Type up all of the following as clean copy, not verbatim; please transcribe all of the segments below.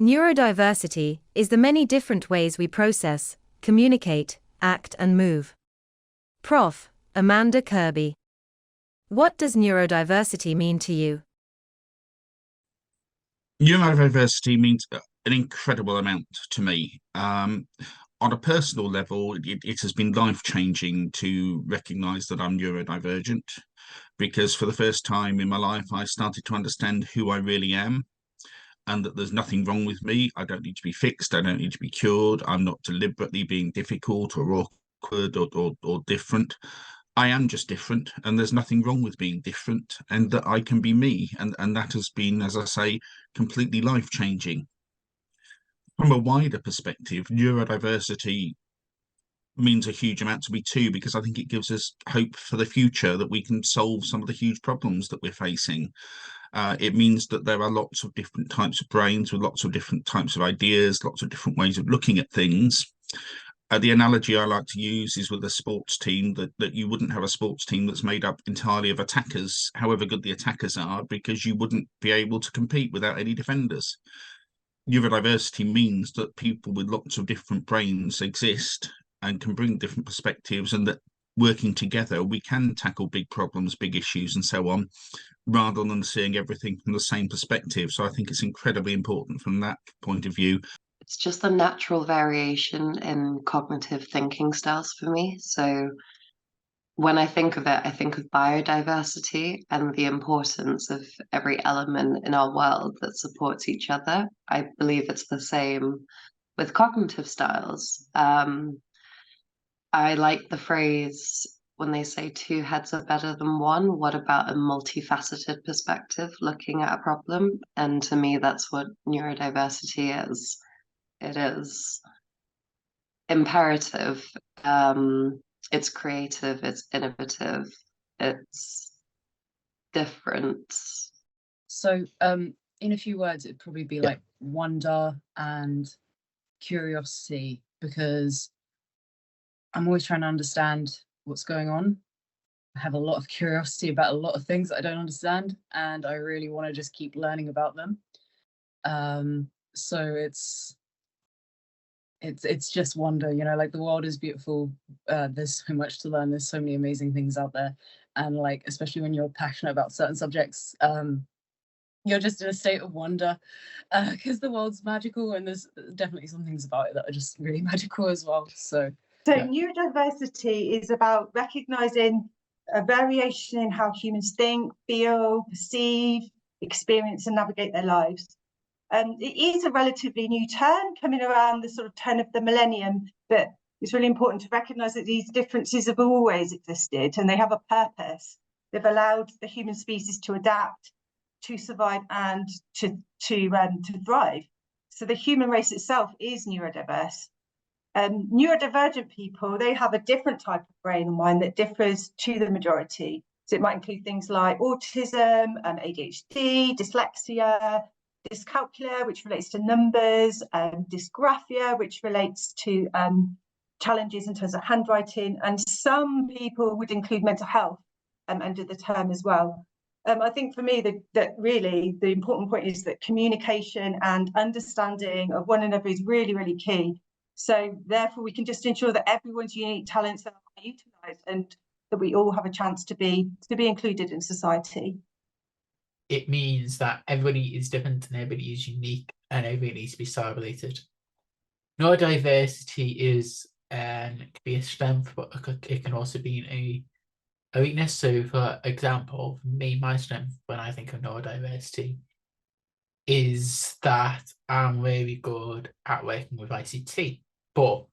Neurodiversity is the many different ways we process, communicate, act and move. Prof. Amanda Kirby. What does neurodiversity mean to you? Neurodiversity means an incredible amount to me. On a personal level, it has been life-changing to recognise that I'm neurodivergent, because for the first time in my life, I started to understand who I really am, and that there's nothing wrong with me. I don't need to be fixed. I don't need to be cured. I'm not deliberately being difficult or awkward or different. I am just different, and there's nothing wrong with being different, and that I can be me. And that has been, as I say, completely life-changing. From a wider perspective, neurodiversity means a huge amount to me too, because I think it gives us hope for the future, that we can solve some of the huge problems that we're facing. It means that there are lots of different types of brains with lots of different types of ideas, lots of different ways of looking at things. The analogy I like to use is with a sports team, that you wouldn't have a sports team that's made up entirely of attackers, however good the attackers are, because you wouldn't be able to compete without any defenders. Neurodiversity means that people with lots of different brains exist and can bring different perspectives, and that working together, we can tackle big problems, big issues, and so on, rather than seeing everything from the same perspective. So I think it's incredibly important from that point of view. It's just a natural variation in cognitive thinking styles for me. So when I think of it, I think of biodiversity and the importance of every element in our world that supports each other. I believe it's the same with cognitive styles. I like the phrase when they say two heads are better than one. What about a multifaceted perspective looking at a problem? And to me, that's what neurodiversity is. It is imperative. It's creative. It's innovative. It's different. So, in a few words, it'd probably be like wonder and curiosity, because I'm always trying to understand what's going on. I have a lot of curiosity about a lot of things that I don't understand, and I really want to just keep learning about them. So it's just wonder, you know, like the world is beautiful. There's so much to learn. There's so many amazing things out there, and like especially when you're passionate about certain subjects, you're just in a state of wonder, because the world's magical, and there's definitely some things about it that are just really magical as well. So yeah. Neurodiversity is about recognizing a variation in how humans think, feel, perceive, experience and navigate their lives. It is a relatively new term coming around the sort of turn of the millennium, but it's really important to recognize that these differences have always existed and they have a purpose. They've allowed the human species to adapt, to survive and to thrive. So the human race itself is neurodiverse. Neurodivergent people, they have a different type of brain and mind that differs to the majority. So it might include things like autism, ADHD, dyslexia, dyscalculia, which relates to numbers, dysgraphia, which relates to challenges in terms of handwriting, and some people would include mental health under the term as well. I think for me that really the important point is that communication and understanding of one another is really, really key. So therefore we can just ensure that everyone's unique talents are utilised and that we all have a chance to be included in society. It means that everybody is different and everybody is unique and everybody needs to be celebrated. Neurodiversity can be a strength, but it can also be a weakness. So for example, for me, my strength when I think of neurodiversity is that I'm really good at working with ICT, but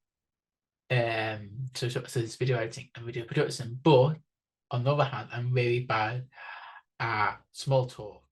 so there's video editing and video production, but on the other hand, I'm really bad at small talk